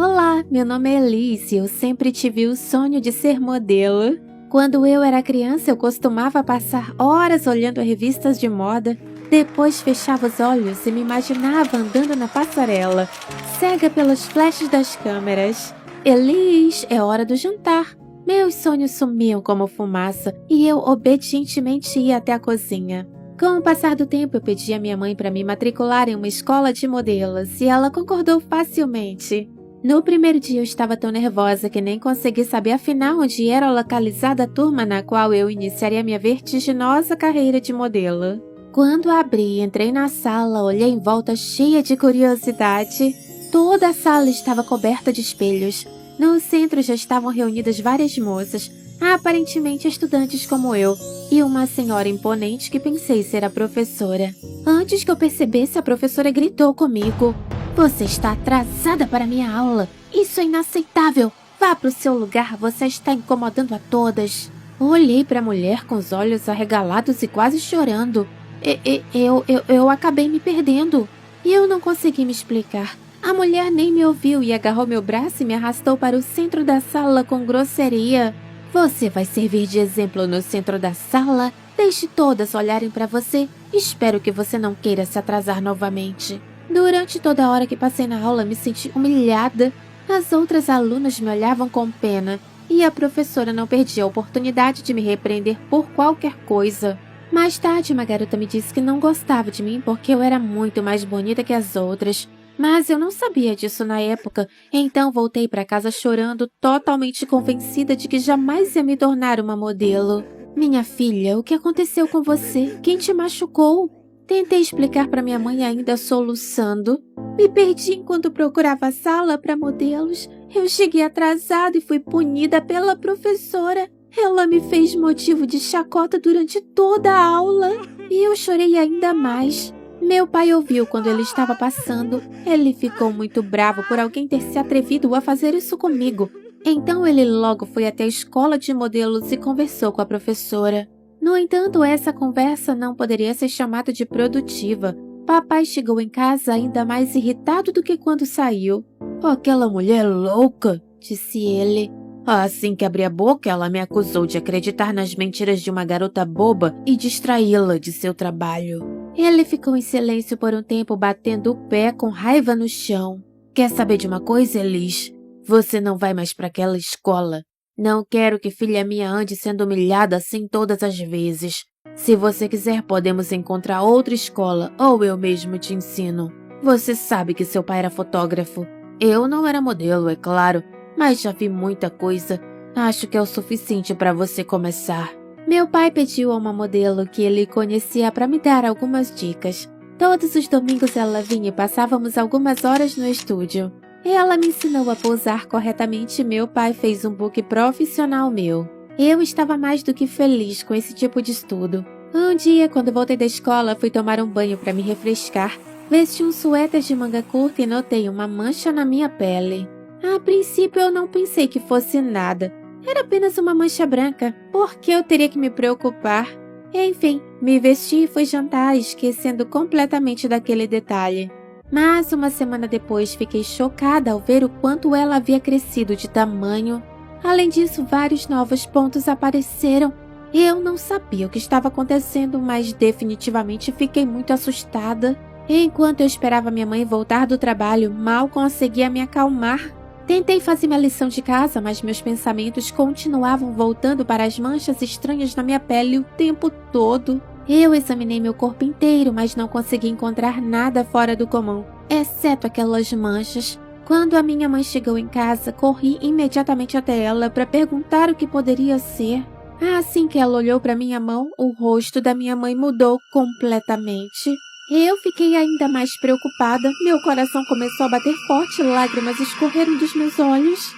Olá, meu nome é Elise e eu sempre tive o sonho de ser modelo. Quando eu era criança, eu costumava passar horas olhando revistas de moda. Depois fechava os olhos e me imaginava andando na passarela, cega pelos flashes das câmeras. Elis, é hora do jantar. Meus sonhos sumiam como fumaça e eu obedientemente ia até a cozinha. Com o passar do tempo, eu pedi à minha mãe para me matricular em uma escola de modelos e ela concordou facilmente. No primeiro dia eu estava tão nervosa que nem consegui saber afinal onde era localizada a turma na qual eu iniciaria minha vertiginosa carreira de modelo. Quando abri e entrei na sala, olhei em volta cheia de curiosidade. Toda a sala estava coberta de espelhos. No centro já estavam reunidas várias moças, aparentemente estudantes como eu, e uma senhora imponente que pensei ser a professora. Antes que eu percebesse, a professora gritou comigo. Você está atrasada para minha aula. Isso é inaceitável. Vá para o seu lugar, você está incomodando a todas. Olhei para a mulher com os olhos arregalados e quase chorando. Eu acabei me perdendo. E eu não consegui me explicar. A mulher nem me ouviu e agarrou meu braço e me arrastou para o centro da sala com grosseria. Você vai servir de exemplo no centro da sala? Deixe todas olharem para você. Espero que você não queira se atrasar novamente. Durante toda a hora que passei na aula, me senti humilhada. As outras alunas me olhavam com pena e a professora não perdia a oportunidade de me repreender por qualquer coisa. Mais tarde, uma garota me disse que não gostava de mim porque eu era muito mais bonita que as outras. Mas eu não sabia disso na época, então voltei para casa chorando, totalmente convencida de que jamais ia me tornar uma modelo. Minha filha, o que aconteceu com você? Quem te machucou? Tentei explicar para minha mãe ainda soluçando. Me perdi enquanto procurava a sala para modelos. Eu cheguei atrasada e fui punida pela professora. Ela me fez motivo de chacota durante toda a aula. E eu chorei ainda mais. Meu pai ouviu quando ele estava passando. Ele ficou muito bravo por alguém ter se atrevido a fazer isso comigo. Então ele logo foi até a escola de modelos e conversou com a professora. No entanto, essa conversa não poderia ser chamada de produtiva. Papai chegou em casa ainda mais irritado do que quando saiu. Aquela mulher louca, disse ele. Assim que abri a boca, ela me acusou de acreditar nas mentiras de uma garota boba e distraí-la de seu trabalho. Ele ficou em silêncio por um tempo, batendo o pé com raiva no chão. Quer saber de uma coisa, Elis? Você não vai mais para aquela escola. Não quero que filha minha ande sendo humilhada assim todas as vezes. Se você quiser, podemos encontrar outra escola ou eu mesmo te ensino. Você sabe que seu pai era fotógrafo. Eu não era modelo, é claro, mas já vi muita coisa. Acho que é o suficiente para você começar. Meu pai pediu a uma modelo que ele conhecia para me dar algumas dicas. Todos os domingos ela vinha e passávamos algumas horas no estúdio. Ela me ensinou a pousar corretamente e meu pai fez um book profissional meu. Eu estava mais do que feliz com esse tipo de estudo. Um dia, quando voltei da escola, fui tomar um banho para me refrescar. Vesti um suéter de manga curta e notei uma mancha na minha pele. A princípio, eu não pensei que fosse nada. Era apenas uma mancha branca. Por que eu teria que me preocupar? Enfim, me vesti e fui jantar, esquecendo completamente daquele detalhe. Mas uma semana depois fiquei chocada ao ver o quanto ela havia crescido de tamanho. Além disso, vários novos pontos apareceram. Eu não sabia o que estava acontecendo, mas definitivamente fiquei muito assustada. Enquanto eu esperava minha mãe voltar do trabalho, mal conseguia me acalmar. Tentei fazer minha lição de casa, mas meus pensamentos continuavam voltando para as manchas estranhas na minha pele o tempo todo. Eu examinei meu corpo inteiro, mas não consegui encontrar nada fora do comum, exceto aquelas manchas. Quando a minha mãe chegou em casa, corri imediatamente até ela para perguntar o que poderia ser. Assim que ela olhou para minha mão, o rosto da minha mãe mudou completamente. Eu fiquei ainda mais preocupada. Meu coração começou a bater forte, lágrimas escorreram dos meus olhos.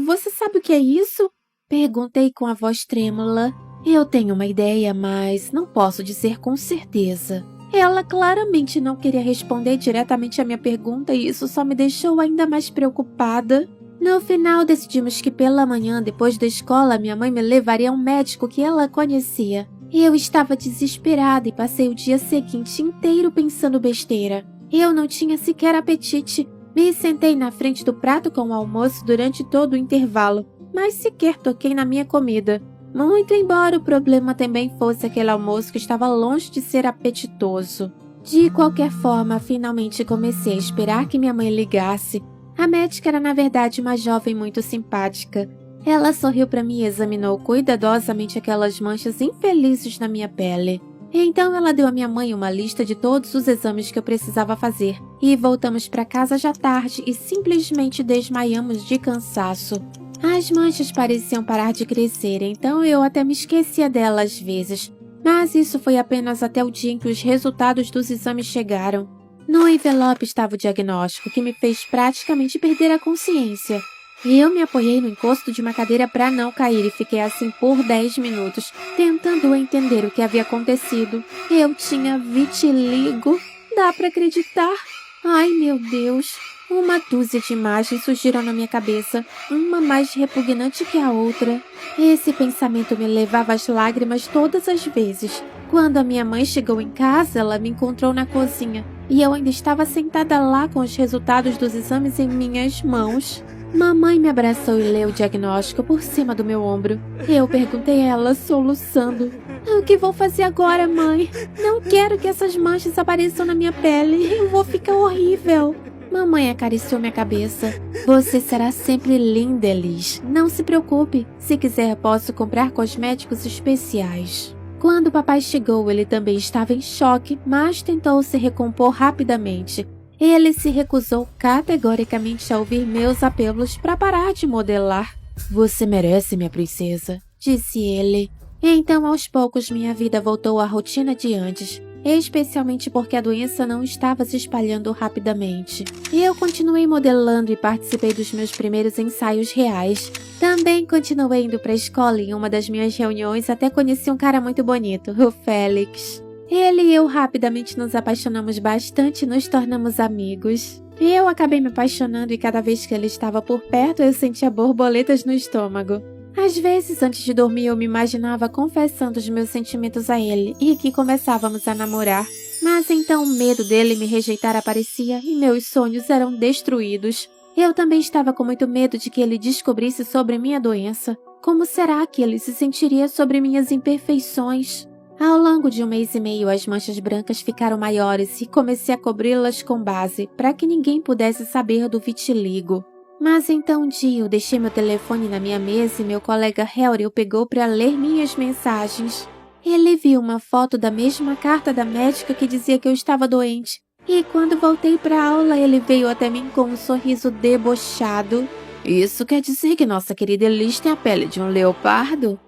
Você sabe o que é isso? Perguntei com a voz trêmula. Eu tenho uma ideia, mas não posso dizer com certeza. Ela claramente não queria responder diretamente à minha pergunta e isso só me deixou ainda mais preocupada. No final, decidimos que pela manhã, depois da escola, minha mãe me levaria a um médico que ela conhecia. Eu estava desesperada e passei o dia seguinte inteiro pensando besteira. Eu não tinha sequer apetite. Me sentei na frente do prato com o almoço durante todo o intervalo, mas sequer toquei na minha comida. Muito embora o problema também fosse aquele almoço que estava longe de ser apetitoso. De qualquer forma, finalmente comecei a esperar que minha mãe ligasse. A médica era, na verdade, uma jovem muito simpática. Ela sorriu para mim e examinou cuidadosamente aquelas manchas infelizes na minha pele. Então ela deu à minha mãe uma lista de todos os exames que eu precisava fazer. E voltamos para casa já tarde e simplesmente desmaiamos de cansaço. As manchas pareciam parar de crescer, então eu até me esquecia delas às vezes. Mas isso foi apenas até o dia em que os resultados dos exames chegaram. No envelope estava o diagnóstico, que me fez praticamente perder a consciência. Eu me apoiei no encosto de uma cadeira para não cair e fiquei assim por 10 minutos, tentando entender o que havia acontecido. Eu tinha vitiligo. Dá para acreditar? Ai, meu Deus! Uma dúzia de imagens surgiram na minha cabeça, uma mais repugnante que a outra. Esse pensamento me levava às lágrimas todas as vezes. Quando a minha mãe chegou em casa, ela me encontrou na cozinha e eu ainda estava sentada lá com os resultados dos exames em minhas mãos. Mamãe me abraçou e leu o diagnóstico por cima do meu ombro. Eu perguntei a ela, soluçando: "O que vou fazer agora, mãe? Não quero que essas manchas apareçam na minha pele. Eu vou ficar horrível." Mamãe acariciou minha cabeça. "Você será sempre linda, Elis. Não se preocupe. Se quiser, posso comprar cosméticos especiais." Quando papai chegou, ele também estava em choque, mas tentou se recompor rapidamente. Ele se recusou categoricamente a ouvir meus apelos para parar de modelar. "Você merece, minha princesa", disse ele. Então, aos poucos, minha vida voltou à rotina de antes. Especialmente porque a doença não estava se espalhando rapidamente. Eu continuei modelando e participei dos meus primeiros ensaios reais. Também continuei indo para a escola e em uma das minhas reuniões até conheci um cara muito bonito, o Félix. Ele e eu rapidamente nos apaixonamos bastante e nos tornamos amigos. Eu acabei me apaixonando e cada vez que ele estava por perto eu sentia borboletas no estômago. Às vezes, antes de dormir, eu me imaginava confessando os meus sentimentos a ele e que começávamos a namorar. Mas então o medo dele me rejeitar aparecia e meus sonhos eram destruídos. Eu também estava com muito medo de que ele descobrisse sobre minha doença. Como será que ele se sentiria sobre minhas imperfeições? Ao longo de 1 mês e meio, as manchas brancas ficaram maiores e comecei a cobri-las com base para que ninguém pudesse saber do vitiligo. Mas então um dia eu deixei meu telefone na minha mesa e meu colega Harry o pegou para ler minhas mensagens. Ele viu uma foto da mesma carta da médica que dizia que eu estava doente. E quando voltei para a aula, ele veio até mim com um sorriso debochado. "Isso quer dizer que nossa querida Elis tem a pele de um leopardo?"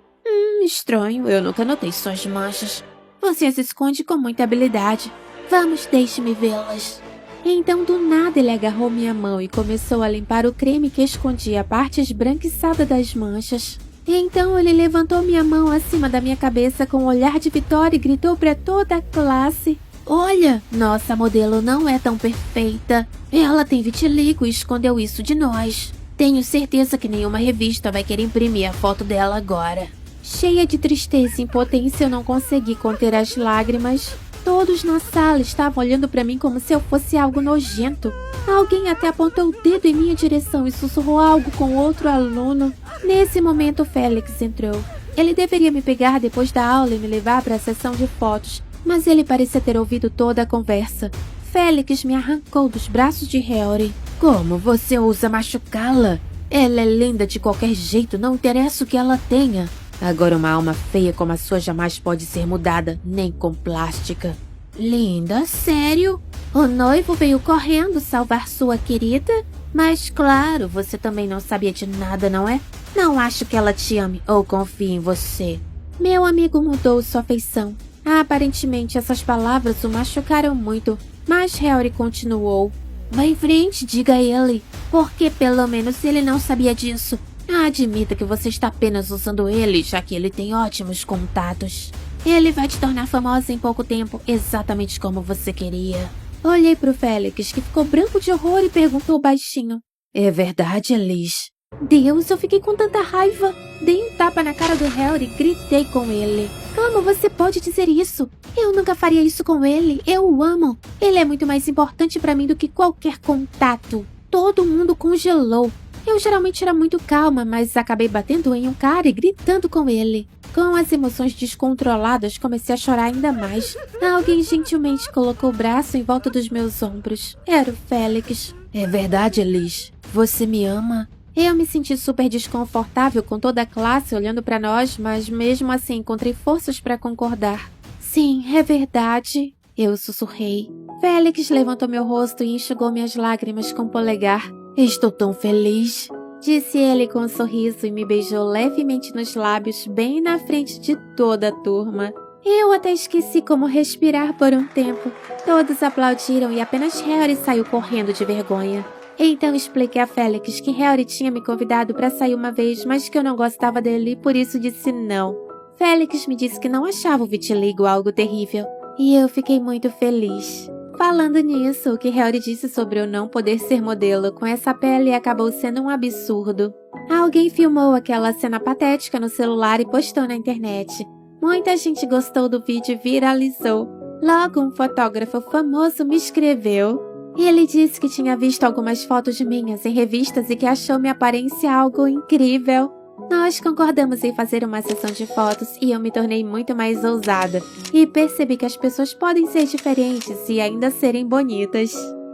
Estranho, eu nunca notei suas manchas. Você as esconde com muita habilidade. Vamos, deixe-me vê-las." Então, do nada, ele agarrou minha mão e começou a limpar o creme que escondia a parte esbranquiçada das manchas. Então, ele levantou minha mão acima da minha cabeça com um olhar de vitória e gritou para toda a classe: "Olha, nossa modelo não é tão perfeita. Ela tem vitiligo e escondeu isso de nós. Tenho certeza que nenhuma revista vai querer imprimir a foto dela agora." Cheia de tristeza e impotência, eu não consegui conter as lágrimas. Todos na sala estavam olhando para mim como se eu fosse algo nojento. Alguém até apontou o dedo em minha direção e sussurrou algo com outro aluno. Nesse momento, Félix entrou. Ele deveria me pegar depois da aula e me levar para a sessão de fotos, mas ele parecia ter ouvido toda a conversa. Félix me arrancou dos braços de Harry. "Como você ousa machucá-la? Ela é linda de qualquer jeito, não interessa o que ela tenha. Agora uma alma feia como a sua jamais pode ser mudada, nem com plástica." "Linda? Sério? O noivo veio correndo salvar sua querida? Mas claro, você também não sabia de nada, não é? Não acho que ela te ame ou confie em você." Meu amigo mudou sua feição. Aparentemente essas palavras o machucaram muito, mas Harry continuou: "Vá em frente, diga a ele, porque pelo menos ele não sabia disso. Admita que você está apenas usando ele, já que ele tem ótimos contatos. Ele vai te tornar famosa em pouco tempo, exatamente como você queria." Olhei para o Félix, que ficou branco de horror e perguntou baixinho: "É verdade, Elis?" Deus, eu fiquei com tanta raiva. Dei um tapa na cara do Harry e gritei com ele: "Como você pode dizer isso? Eu nunca faria isso com ele. Eu o amo. Ele é muito mais importante para mim do que qualquer contato." todo mundo congelou. Eu geralmente era muito calma, mas acabei batendo em um cara e gritando com ele. Com as emoções descontroladas, comecei a chorar ainda mais. Alguém gentilmente colocou o braço em volta dos meus ombros. Era o Félix. É verdade, Liz. Você me ama? Eu me senti super desconfortável com toda a classe olhando para nós, mas mesmo assim encontrei forças para concordar. Sim, é verdade. Eu sussurrei. Félix levantou meu rosto e enxugou minhas lágrimas com o polegar. Estou tão feliz, disse ele com um sorriso e me beijou levemente nos lábios, bem na frente de toda a turma. Eu até esqueci como respirar por um tempo. Todos aplaudiram e apenas Harry saiu correndo de vergonha. Então expliquei a Félix que Harry tinha me convidado para sair uma vez, mas que eu não gostava dele e por isso disse não. Félix me disse que não achava o vitiligo algo terrível. E eu fiquei muito feliz. Falando nisso, o que Harry disse sobre eu não poder ser modelo com essa pele acabou sendo um absurdo. Alguém filmou aquela cena patética no celular e postou na internet. Muita gente gostou do vídeo e viralizou. Logo, um fotógrafo famoso me escreveu. Ele disse que tinha visto algumas fotos minhas em revistas e que achou minha aparência algo incrível. Nós concordamos em fazer uma sessão de fotos e eu me tornei muito mais ousada. E percebi que as pessoas podem ser diferentes e ainda serem bonitas.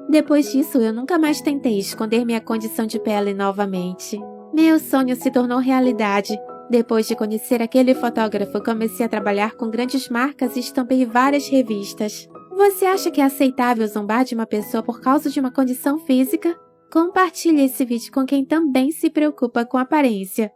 Depois disso, eu nunca mais tentei esconder minha condição de pele novamente. Meu sonho se tornou realidade. Depois de conhecer aquele fotógrafo, comecei a trabalhar com grandes marcas e estampei várias revistas. Você acha que é aceitável zombar de uma pessoa por causa de uma condição física? Compartilhe esse vídeo com quem também se preocupa com a aparência.